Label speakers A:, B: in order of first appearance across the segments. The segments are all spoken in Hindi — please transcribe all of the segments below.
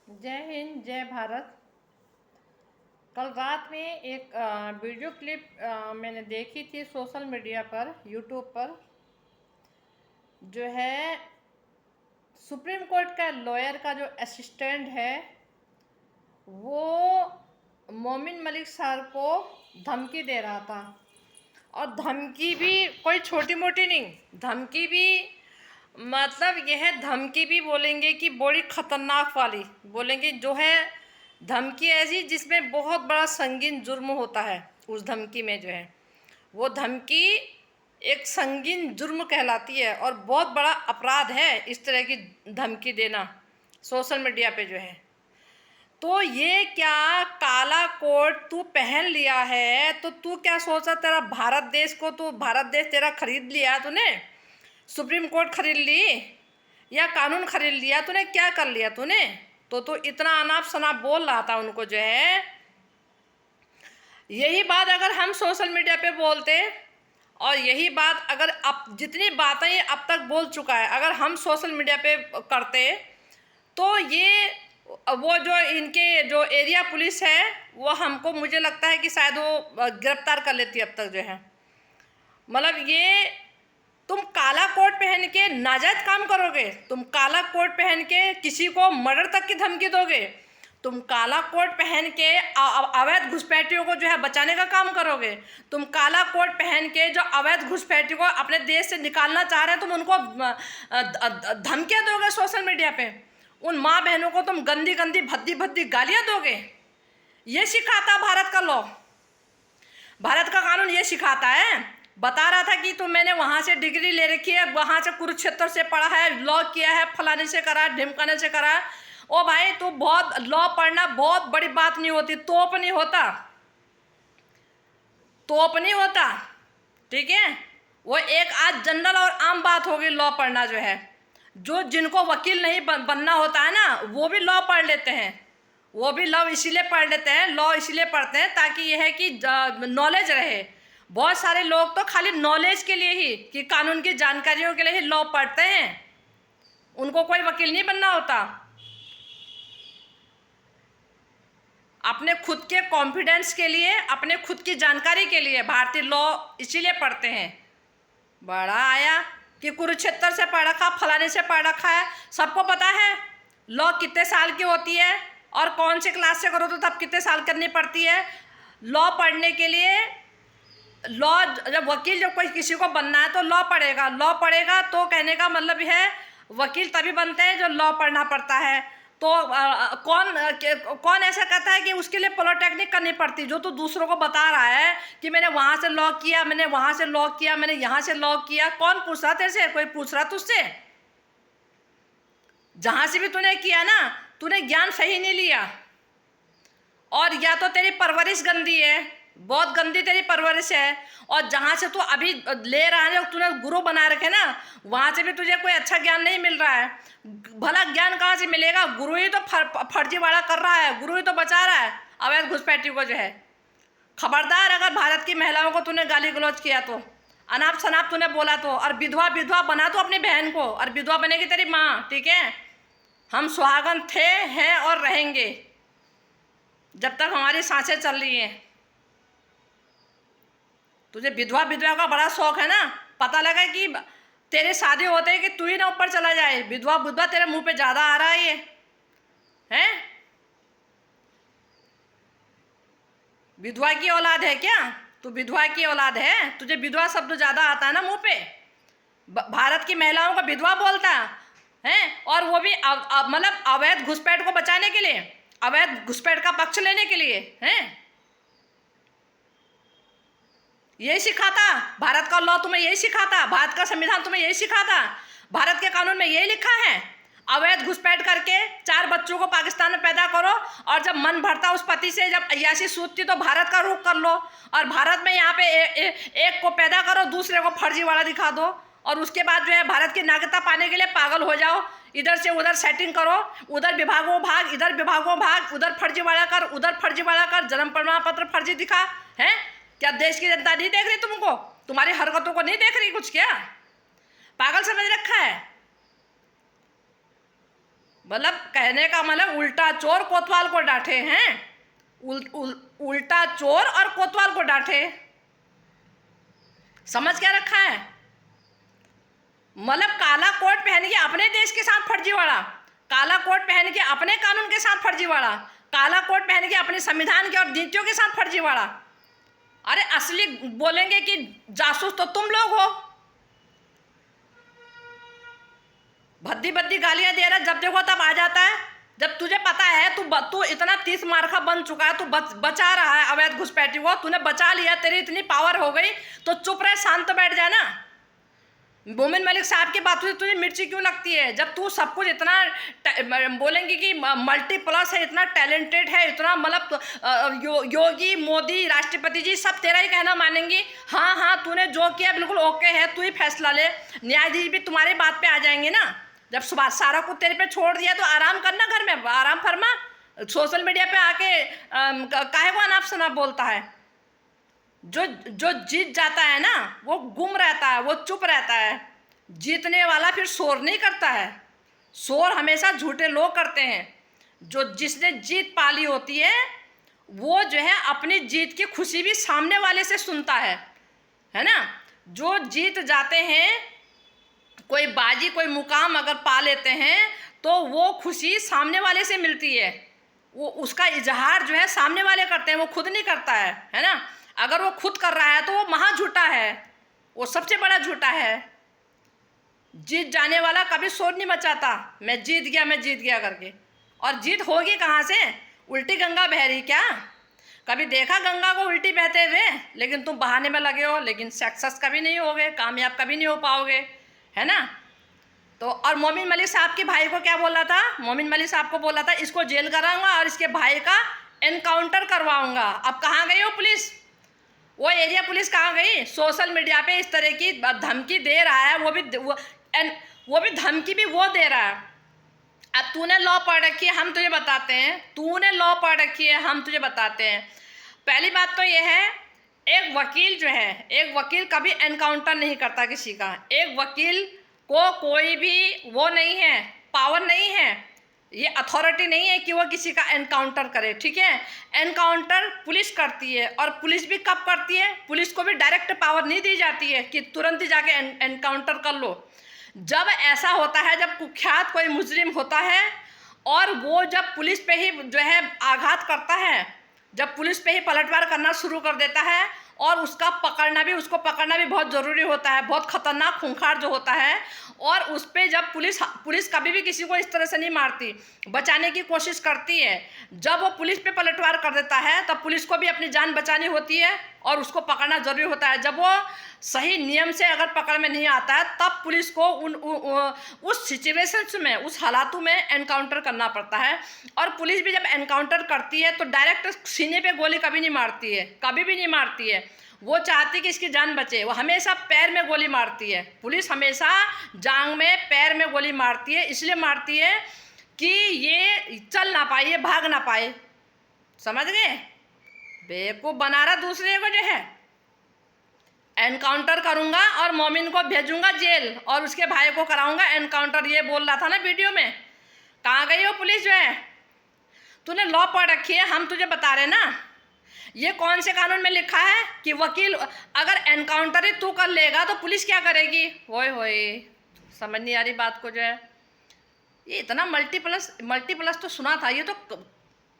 A: जय हिंद, जय भारत। कल रात में एक वीडियो क्लिप मैंने देखी थी सोशल मीडिया पर, यूट्यूब पर। जो है सुप्रीम कोर्ट का लॉयर का जो असिस्टेंट है, वो मोमिन मलिक सर को धमकी दे रहा था। और धमकी भी कोई छोटी मोटी नहीं, धमकी भी मतलब यह धमकी भी बोलेंगे कि बड़ी खतरनाक वाली बोलेंगे। जो है धमकी ऐसी जिसमें बहुत बड़ा संगीन जुर्म होता है। उस धमकी में जो है वो धमकी एक संगीन जुर्म कहलाती है और बहुत बड़ा अपराध है इस तरह की धमकी देना सोशल मीडिया पे जो है। तो ये क्या काला कोट तू पहन लिया है तो तू क्या सोचा, तेरा भारत देश को, तू भारत देश तेरा खरीद लिया तूने, सुप्रीम कोर्ट खरीद ली या कानून खरीद लिया तूने, क्या कर लिया तूने? तो तू इतना अनाप शनाप बोल रहा था उनको जो है। यही बात अगर हम सोशल मीडिया पे बोलते और यही बात अगर अब जितनी बातें ये अब तक बोल चुका है अगर हम सोशल मीडिया पे करते तो ये वो जो इनके जो एरिया पुलिस है वो हमको, मुझे लगता है कि शायद वो गिरफ्तार कर लेती अब तक जो है। मतलब ये तुम काला कोट पहन के नाजायज काम करोगे, तुम काला कोट पहन के किसी को मर्डर तक की धमकी दोगे, तुम काला कोट पहन के अवैध घुसपैठियों को जो है बचाने का काम करोगे, तुम काला कोट पहन के जो अवैध घुसपैठियों को अपने देश से निकालना चाह रहे हैं तुम उनको धमकियां दोगे सोशल मीडिया पे। उन माँ बहनों को तुम गंदी गंदी भद्दी भद्दी गालियां दोगे। ये सिखाता भारत का लॉ, भारत का कानून ये सिखाता है। बता रहा था कि तो मैंने वहाँ से डिग्री ले रखी है, वहाँ से कुरुक्षेत्र से पढ़ा है, लॉ किया है, फलाने से करा है, ढिमकाने से करा है। ओ भाई तू बहुत लॉ पढ़ना बहुत बड़ी बात नहीं होती, तोप नहीं होता, तोप नहीं होता, ठीक है। वो एक आज जनरल और आम बात होगी लॉ पढ़ना जो है। जो जिनको वकील नहीं बनना होता है ना वो भी लॉ पढ़ लेते हैं, वो भी लॉ इसीलिए पढ़ लेते हैं, लॉ इसीलिए पढ़ते हैं ताकि यह है कि नॉलेज रहे। बहुत सारे लोग तो खाली नॉलेज के लिए ही, कि कानून की जानकारियों के लिए ही लॉ पढ़ते हैं, उनको कोई वकील नहीं बनना होता। अपने खुद के कॉन्फिडेंस के लिए, अपने खुद की जानकारी के लिए भारतीय लॉ इसीलिए पढ़ते हैं। बड़ा आया कि कुरुक्षेत्र से पढ़ रखा, फलाने से पढ़ रखा है, सबको पता है लॉ कितने साल की होती है और कौन से क्लास से करो तो तब कितने साल करनी पड़ती है लॉ पढ़ने के लिए। लॉ जब वकील जब कोई किसी को बनना है तो लॉ पढ़ेगा, लॉ पढ़ेगा तो कहने का मतलब है वकील तभी बनते हैं जो लॉ पढ़ना पड़ता है। तो कौन ऐसा कहता है कि उसके लिए पॉलिटेक्निक करनी पड़ती, जो तू दूसरों को बता रहा है कि मैंने वहाँ से लॉ किया, मैंने वहाँ से लॉ किया, मैंने यहाँ से लॉ किया। कौन पूछ रहा तेरे से? कोई पूछ रहा तुझसे? जहाँ से भी तूने किया ना, तूने ज्ञान सही नहीं लिया, और या तो तेरी परवरिश गंदी है, बहुत गंदी तेरी परवरिश है, और जहाँ से तू अभी ले रहा है तूने गुरु बना रखे ना, वहाँ से भी तुझे कोई अच्छा ज्ञान नहीं मिल रहा है। भला ज्ञान कहाँ से मिलेगा? गुरु ही तो फर्जीवाड़ा कर रहा है, गुरु ही तो बचा रहा है अवैध घुसपैठी को जो है। खबरदार अगर भारत की महिलाओं को तूने गाली गलौज किया तो, अनाप शनाप तूने बोला तो, और विधवा विधवा बना तो अपनी बहन को, और विधवा बनेगी तेरी माँ, ठीक है। हम सुहागन थे, हैं और रहेंगे जब तक हमारी सांसें चल रही हैं। तुझे विधवा विधवा का बड़ा शौक है ना, पता लगा कि तेरे शादी होते हैं कि तू ही ना ऊपर चला जाए। विधवा विधवा तेरे मुंह पे ज़्यादा आ रहा है ये, हैं? विधवा की औलाद है क्या तू? विधवा की औलाद है, तुझे विधवा शब्द ज़्यादा आता है ना मुंह पे। भारत की महिलाओं को विधवा बोलता है, और वो भी मतलब अवैध घुसपैठ को बचाने के लिए, अवैध घुसपैठ का पक्ष लेने के लिए, हैं? यही सिखाता भारत का लॉ, तुम्हें यही सिखाता भारत का संविधान, तुम्हें यही सिखाता। भारत के कानून में यही लिखा है, अवैध घुसपैठ करके 4 बच्चों को पाकिस्तान में पैदा करो, और जब मन भरता उस पति से, जब अय्याशी सूझती तो भारत का रुख कर लो, और भारत में यहाँ पे एक को पैदा करो, दूसरे को फर्जीवाड़ा दिखा दो, और उसके बाद जो है भारत की नागरिकता पाने के लिए पागल हो जाओ, इधर से उधर सेटिंग करो, उधर विभागों भाग, इधर विभागों भाग, उधर फर्जीवाड़ा कर, उधर फर्जीवाड़ा कर, जन्म प्रमाण पत्र फर्जी दिखा। है क्या देश की जनता नहीं देख रही तुमको? तुम्हारी हरकतों को नहीं देख रही कुछ? क्या पागल समझ रखा है? मतलब कहने का मतलब उल्टा चोर कोतवाल को डांटे हैं। उल्टा चोर और कोतवाल को डांटे, समझ क्या रखा है? मतलब काला कोट पहन के अपने देश के साथ फर्जीवाड़ा, काला कोट पहन के अपने कानून के साथ फर्जीवाड़ा, काला कोट पहन के अपने संविधान के और नीतियों के साथ फर्जीवाड़ा। अरे असली बोलेंगे कि जासूस तो तुम लोग हो। भद्दी भद्दी गालियां दे रहा, जब देखो तब आ जाता है। जब तुझे पता है तू इतना 30 मार्का बन चुका है, तू बचा रहा है अवैध घुसपैठी को, तूने बचा लिया, तेरी इतनी पावर हो गई, तो चुप रहे, शांत बैठ जा ना। मोमिन मलिक साहब की बात हुई, तुझे मिर्ची क्यों लगती है? जब तू सब कुछ इतना बोलेंगे कि मल्टीप्लस है, इतना टैलेंटेड है, इतना मतलब योगी मोदी राष्ट्रपति जी सब तेरा ही कहना मानेंगी। हाँ हाँ, तूने जो किया बिल्कुल ओके है, तू ही फैसला ले, न्यायाधीश भी तुम्हारी बात पे आ जाएंगे ना। जब सुबह सारा कुछ तेरे पे छोड़ दिया तो आराम करना, घर में आराम फरमा। सोशल मीडिया पे आके काहे को अनाप शनाप बोलता है? जो जीत जाता है ना वो गुम रहता है, वो चुप रहता है। जीतने वाला फिर शोर नहीं करता है, शोर हमेशा झूठे लोग करते हैं। जिसने जीत पाली होती है वो जो है अपनी जीत की खुशी भी सामने वाले से सुनता है ना। जो जीत जाते हैं, कोई बाजी कोई मुकाम अगर पा लेते हैं तो वो खुशी सामने वाले से मिलती है, वो उसका इजहार जो है सामने वाले करते हैं, वो खुद नहीं करता है ना। अगर वो खुद कर रहा है तो वो महा झूठा है, वो सबसे बड़ा झूठा है। जीत जाने वाला कभी शोर नहीं मचाता, मैं जीत गया करके। और जीत होगी कहाँ से? उल्टी गंगा बह रही क्या? कभी देखा गंगा को उल्टी बहते हुए? लेकिन तुम बहाने में लगे हो, लेकिन सक्सेस कभी नहीं होगे, कामयाब कभी नहीं हो पाओगे, है ना। तो और मोमिन मलिक साहब के भाई को क्या बोला था? मोमिन मलिक साहब को बोला था इसको जेल कराऊंगा और इसके भाई का एनकाउंटर करवाऊंगा। अब कहाँ गई वो पुलिस? वो एरिया पुलिस कहाँ गई? सोशल मीडिया पे इस तरह की धमकी दे रहा है, वो भी धमकी भी वो दे रहा है। अब तूने लॉ पढ़ रखी है, हम तुझे बताते हैं, तूने लॉ पढ़ रखी है, हम तुझे बताते हैं। पहली बात तो ये है, एक वकील जो है, एक वकील कभी एनकाउंटर नहीं करता किसी का। एक वकील को कोई भी वो नहीं है, पावर नहीं है, ये अथॉरिटी नहीं है कि वो किसी का एनकाउंटर करे, ठीक है। एनकाउंटर पुलिस करती है, और पुलिस भी कब करती है? पुलिस को भी डायरेक्ट पावर नहीं दी जाती है कि तुरंत ही जाके एनकाउंटर कर लो। जब ऐसा होता है, जब कुख्यात कोई मुजरिम होता है और वो जब पुलिस पे ही जो है आघात करता है, जब पुलिस पे ही पलटवार करना शुरू कर देता है, और उसको पकड़ना भी बहुत ज़रूरी होता है, बहुत ख़तरनाक खूंखार जो होता है। और उस पर जब पुलिस कभी भी किसी को इस तरह से नहीं मारती, बचाने की कोशिश करती है। जब वो पुलिस पे पलटवार कर देता है तब पुलिस को भी अपनी जान बचानी होती है और उसको पकड़ना ज़रूरी होता है। जब वो सही नियम से अगर पकड़ में नहीं आता है तब पुलिस को उस सिचुएशंस में, उस हालातों में एनकाउंटर करना पड़ता है। और पुलिस भी जब एनकाउंटर करती है तो डायरेक्ट सीने पे गोली कभी नहीं मारती है, कभी भी नहीं मारती है। वो चाहती कि इसकी जान बचे, वो हमेशा पैर में गोली मारती है। पुलिस हमेशा जांग में, पैर में गोली मारती है, इसलिए मारती है कि ये चल ना पाए, ये भाग ना पाए। समझ गए? बेवकूफ़ बना रहा दूसरे को जो है। एनकाउंटर करूंगा और मोमिन को भेजूंगा जेल और उसके भाई को कराऊंगा एनकाउंटर, ये बोल रहा था ना वीडियो में। कहाँ गई वो पुलिस जो है? तूने लॉ पढ़ रखी है, हम तुझे बता रहे ना। ये कौन से कानून में लिखा है कि वकील अगर एनकाउंटर ही तू कर लेगा तो पुलिस क्या करेगी? होए होए, समझ नहीं आ रही बात को जो है। ये इतना मल्टीप्लस तो सुना था, ये तो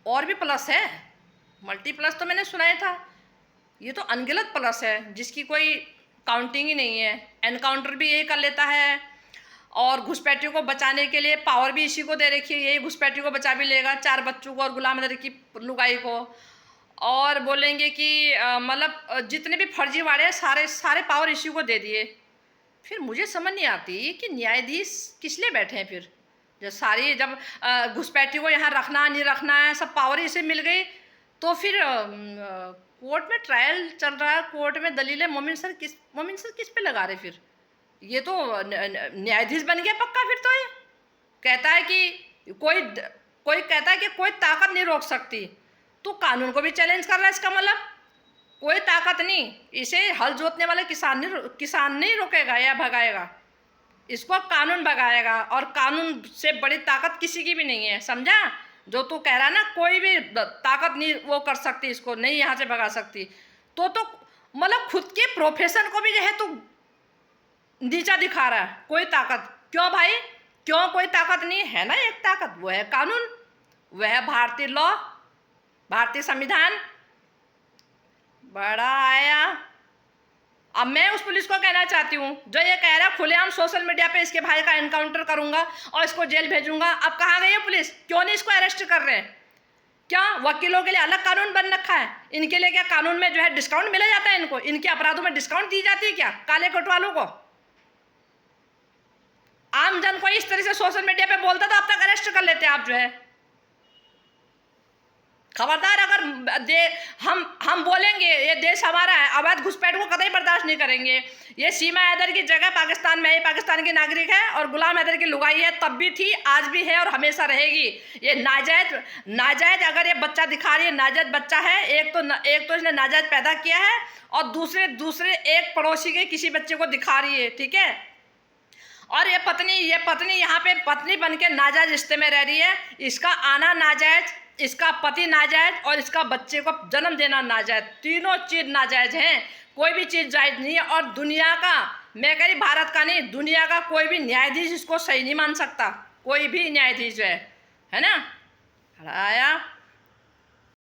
A: और भी प्लस है। मल्टीप्लस तो मैंने सुना ही था, ये तो अनगिनत प्लस है जिसकी कोई काउंटिंग ही नहीं है। एनकाउंटर भी यही कर लेता है, और घुसपैठियों को बचाने के लिए पावर भी इसी को दे रखी है, यही घुसपैठियों को बचा भी लेगा, 4 बच्चों को और गुलाम अदर की लुगाई को। और बोलेंगे कि मतलब जितने भी फर्जीवाड़े हैं सारे पावर इसी को दे दिए। फिर मुझे समझ नहीं आती कि न्यायाधीश किस लिए बैठे हैं फिर। जब घुसपैठी को यहाँ रखना नहीं रखना है, सब पावर इसे मिल गई, तो फिर कोर्ट में ट्रायल चल रहा है, कोर्ट में दलीलें मोमिन सर किस पे लगा रहे? फिर ये तो न्यायाधीश बन गया पक्का। फिर तो ये कहता है कि कोई कहता है कि कोई ताकत नहीं रोक सकती, तो कानून को भी चैलेंज कर रहा है। इसका मतलब कोई ताकत नहीं, इसे हल जोतने वाले किसान नहीं रोकेगा या भगाएगा। इसको कानून भगाएगा, और कानून से बड़ी ताकत किसी की भी नहीं है, समझा? जो तू कह रहा ना, कोई भी ताकत नहीं वो कर सकती, इसको नहीं यहाँ से भगा सकती। तो मतलब खुद के प्रोफेशन को भी जो है तू नीचा दिखा रहा है। कोई ताकत क्यों भाई, क्यों? कोई ताकत नहीं है ना, एक ताकत वो है कानून, वह है भारतीय लॉ, भारतीय संविधान। बड़ा आया। अब मैं उस पुलिस को कहना चाहती हूँ जो ये कह रहा है खुलेआम सोशल मीडिया पे इसके भाई का एनकाउंटर करूंगा और इसको जेल भेजूंगा, अब कहाँ गई है पुलिस? क्यों नहीं इसको अरेस्ट कर रहे हैं? क्या वकीलों के लिए अलग कानून बन रखा है? इनके लिए क्या कानून में जो है डिस्काउंट मिला जाता है? इनको इनके अपराधों में डिस्काउंट दी जाती है क्या काले कोट वालों को? आम जन को इस तरह से सोशल मीडिया पे बोलता तो अब तक अरेस्ट कर लेते आप जो है। खबरदार, अगर हम बोलेंगे ये देश हमारा है, अवैध घुसपैठ को कतई बर्दाश्त नहीं करेंगे। ये सीमा हैदर की जगह पाकिस्तान में, ये पाकिस्तान की नागरिक है और गुलाम हैदर की लुगाई है, तब भी थी, आज भी है और हमेशा रहेगी। ये नाजायज अगर ये बच्चा दिखा रही है, नाजायज बच्चा है। एक तो इसने नाजायज पैदा किया है, और दूसरे एक पड़ोसी के किसी बच्चे को दिखा रही है, ठीक है? और ये पत्नी यहाँ पे पत्नी बन के नाजायज रिश्ते में रह रही है। इसका आना नाजायज, इसका पति नाजायज, और इसका बच्चे को जन्म देना नाजायज। तीनों चीज नाजायज हैं, कोई भी चीज जायज नहीं है। और दुनिया का, मैं कह रही भारत का नहीं, दुनिया का कोई भी न्यायाधीश इसको सही नहीं मान सकता, कोई भी न्यायाधीश है ना? आया